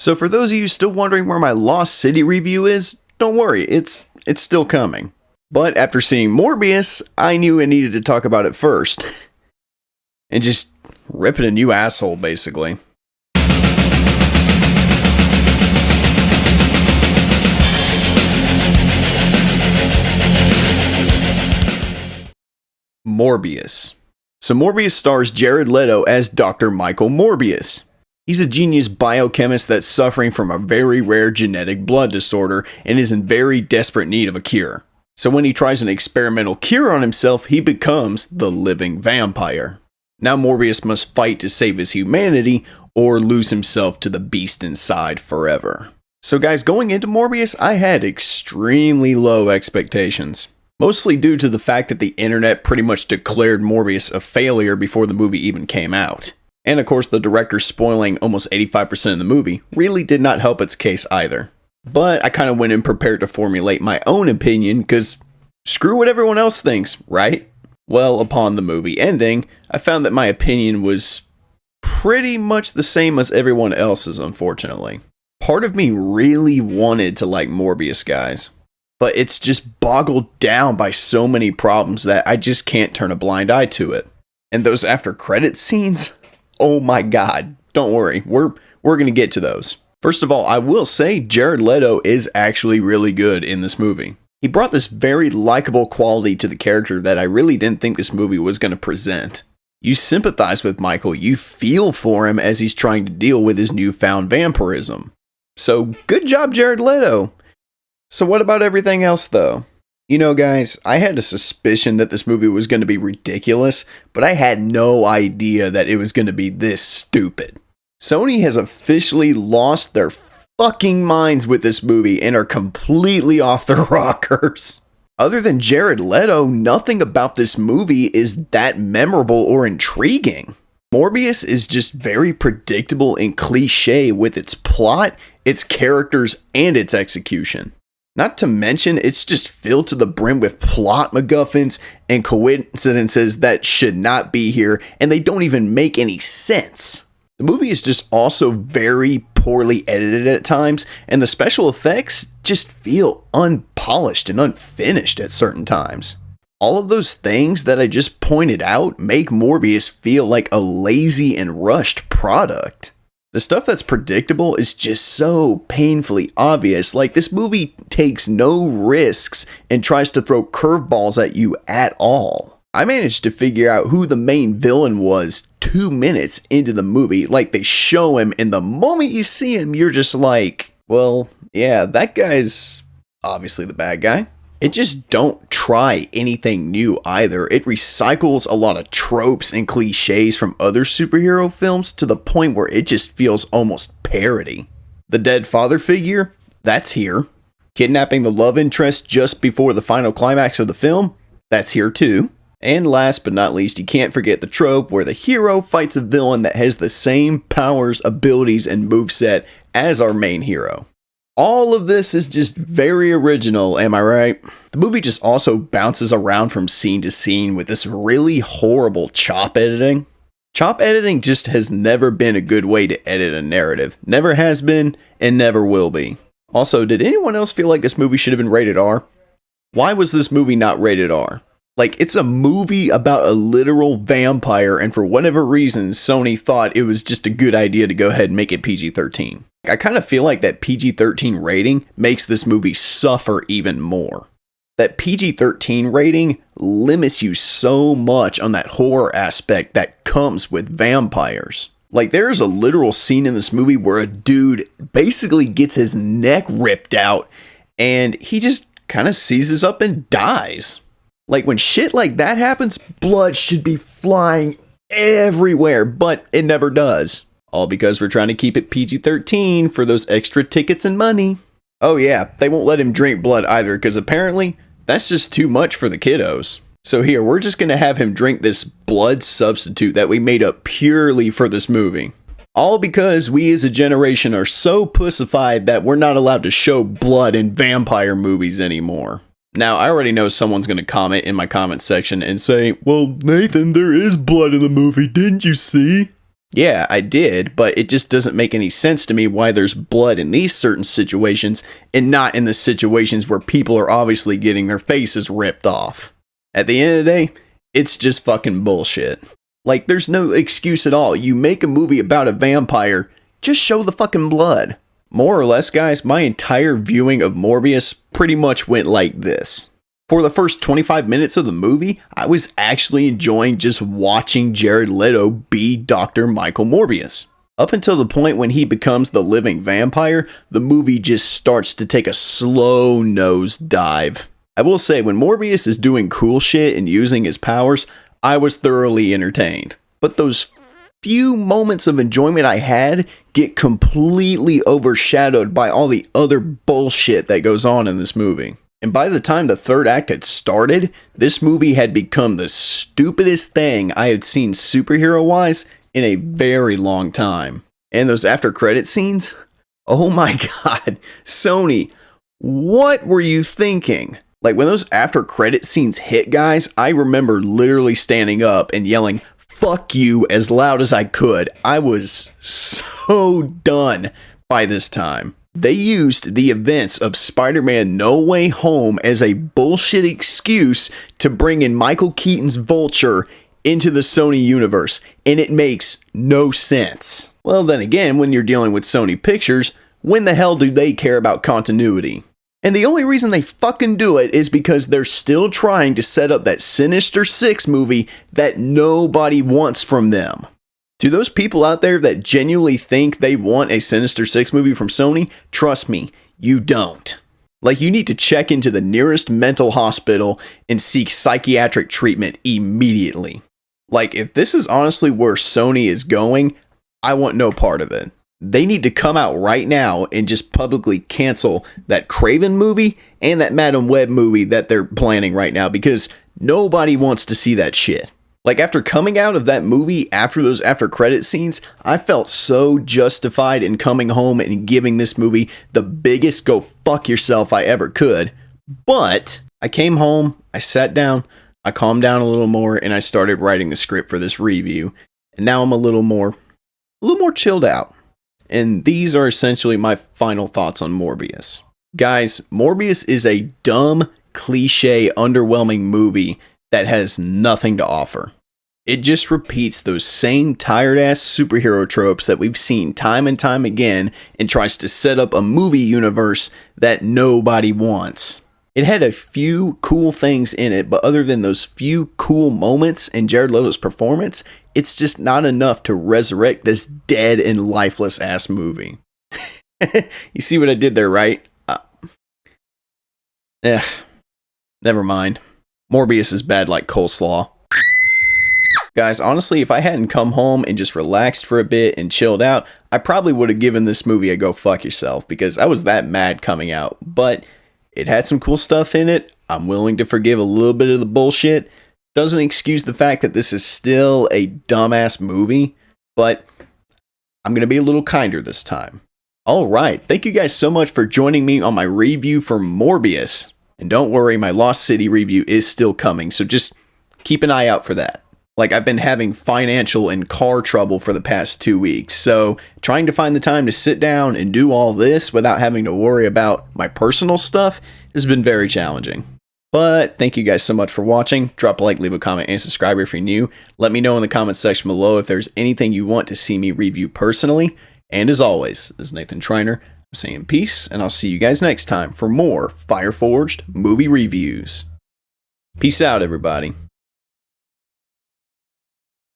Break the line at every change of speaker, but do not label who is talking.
So for those of you still wondering where my Lost City review is, don't worry, it's still coming. But after seeing Morbius, I knew I needed to talk about it first. And just rip it a new asshole, basically. Morbius. So Morbius stars Jared Leto as Dr. Michael Morbius. He's a genius biochemist that's suffering from a very rare genetic blood disorder and is in very desperate need of a cure. So when he tries an experimental cure on himself, he becomes the living vampire. Now Morbius must fight to save his humanity or lose himself to the beast inside forever. So guys, going into Morbius, I had extremely low expectations. Mostly due to the fact that the internet pretty much declared Morbius a failure before the movie even came out. And of course, the director spoiling almost 85% of the movie really did not help its case either. But I kind of went in prepared to formulate my own opinion, because screw what everyone else thinks, right? Well, upon the movie ending, I found that my opinion was pretty much the same as everyone else's, unfortunately. Part of me really wanted to like Morbius, guys. But it's just boggled down by so many problems that I just can't turn a blind eye to it. And those after credits scenes? Oh my god, don't worry, we're gonna get to those. First of all, I will say Jared Leto is actually really good in this movie. He brought this very likable quality to the character that I really didn't think this movie was gonna present. You sympathize with Michael, you feel for him as he's trying to deal with his newfound vampirism. So good job, Jared Leto! So what about everything else though? You know guys, I had a suspicion that this movie was going to be ridiculous, but I had no idea that it was going to be this stupid. Sony has officially lost their fucking minds with this movie and are completely off their rockers. Other than Jared Leto, nothing about this movie is that memorable or intriguing. Morbius is just very predictable and cliche with its plot, its characters, and its execution. Not to mention, it's just filled to the brim with plot MacGuffins and coincidences that should not be here, and they don't even make any sense. The movie is just also very poorly edited at times, and the special effects just feel unpolished and unfinished at certain times. All of those things that I just pointed out make Morbius feel like a lazy and rushed product. The stuff that's predictable is just so painfully obvious, like this movie takes no risks and tries to throw curveballs at you at all. I managed to figure out who the main villain was 2 minutes into the movie, like they show him, and the moment you see him, you're just like, well, yeah, that guy's obviously the bad guy. It just don't try anything new either. It recycles a lot of tropes and cliches from other superhero films to the point where it just feels almost parody. The dead father figure? That's here. Kidnapping the love interest just before the final climax of the film? That's here too. And last but not least, you can't forget the trope where the hero fights a villain that has the same powers, abilities, and moveset as our main hero. All of this is just very original, am I right? The movie just also bounces around from scene to scene with this really horrible chop editing. Chop editing just has never been a good way to edit a narrative. Never has been, and never will be. Also, did anyone else feel like this movie should have been rated R? Why was this movie not rated R? Like, it's a movie about a literal vampire, and for whatever reason, Sony thought it was just a good idea to go ahead and make it PG-13. I kind of feel like that PG-13 rating makes this movie suffer even more. That PG-13 rating limits you so much on that horror aspect that comes with vampires. Like, there's a literal scene in this movie where a dude basically gets his neck ripped out, and he just kind of seizes up and dies. Like, when shit like that happens, blood should be flying everywhere, but it never does. All because we're trying to keep it PG-13 for those extra tickets and money. Oh yeah, they won't let him drink blood either, because apparently, that's just too much for the kiddos. So here, we're just gonna have him drink this blood substitute that we made up purely for this movie. All because we as a generation are so pussified that we're not allowed to show blood in vampire movies anymore. Now, I already know someone's gonna comment in my comment section and say, well, Nathan, there is blood in the movie, didn't you see? Yeah, I did, but it just doesn't make any sense to me why there's blood in these certain situations and not in the situations where people are obviously getting their faces ripped off. At the end of the day, it's just fucking bullshit. Like, there's no excuse at all. You make a movie about a vampire, just show the fucking blood. More or less, guys, my entire viewing of Morbius pretty much went like this. For the first 25 minutes of the movie, I was actually enjoying just watching Jared Leto be Dr. Michael Morbius. Up until the point when he becomes the living vampire, the movie just starts to take a slow nose dive. I will say, when Morbius is doing cool shit and using his powers, I was thoroughly entertained. But those few moments of enjoyment I had get completely overshadowed by all the other bullshit that goes on in this movie. And by the time the third act had started, this movie had become the stupidest thing I had seen superhero-wise in a very long time. And those after credit scenes? Oh my god, Sony, what were you thinking? Like, when those after credit scenes hit, guys, I remember literally standing up and yelling, "Fuck you," as loud as I could. I was so done by this time. They used the events of Spider-Man No Way Home as a bullshit excuse to bring in Michael Keaton's Vulture into the Sony universe, and it makes no sense. Well, then again, when you're dealing with Sony Pictures, when the hell do they care about continuity? And the only reason they fucking do it is because they're still trying to set up that Sinister Six movie that nobody wants from them. To those people out there that genuinely think they want a Sinister Six movie from Sony, trust me, you don't. Like, you need to check into the nearest mental hospital and seek psychiatric treatment immediately. Like, if this is honestly where Sony is going, I want no part of it. They need to come out right now and just publicly cancel that Craven movie and that Madam Web movie that they're planning right now, because nobody wants to see that shit. Like, after coming out of that movie after those after credit scenes, I felt so justified in coming home and giving this movie the biggest go fuck yourself I ever could. But I came home, I sat down, I calmed down a little more, and I started writing the script for this review. And now I'm a little more chilled out. And these are essentially my final thoughts on Morbius. Guys, Morbius is a dumb, cliche, underwhelming movie that has nothing to offer. It just repeats those same tired-ass superhero tropes that we've seen time and time again and tries to set up a movie universe that nobody wants. It had a few cool things in it, but other than those few cool moments in Jared Leto's performance, it's just not enough to resurrect this dead and lifeless ass movie. You see what I did there, right? Never mind. Morbius is bad like coleslaw. Guys, honestly, if I hadn't come home and just relaxed for a bit and chilled out, I probably would have given this movie a go fuck yourself, because I was that mad coming out. But it had some cool stuff in it. I'm willing to forgive a little bit of the bullshit. Doesn't excuse the fact that this is still a dumbass movie, but I'm going to be a little kinder this time. Alright, thank you guys so much for joining me on my review for Morbius. And don't worry, my Lost City review is still coming, so just keep an eye out for that. Like, I've been having financial and car trouble for the past 2 weeks, so trying to find the time to sit down and do all this without having to worry about my personal stuff has been very challenging. But thank you guys so much for watching. Drop a like, leave a comment, and subscribe if you're new. Let me know in the comments section below if there's anything you want to see me review personally. And as always, this is Nathan Triner. I'm saying peace, and I'll see you guys next time for more Fire Forged movie reviews. Peace out, everybody.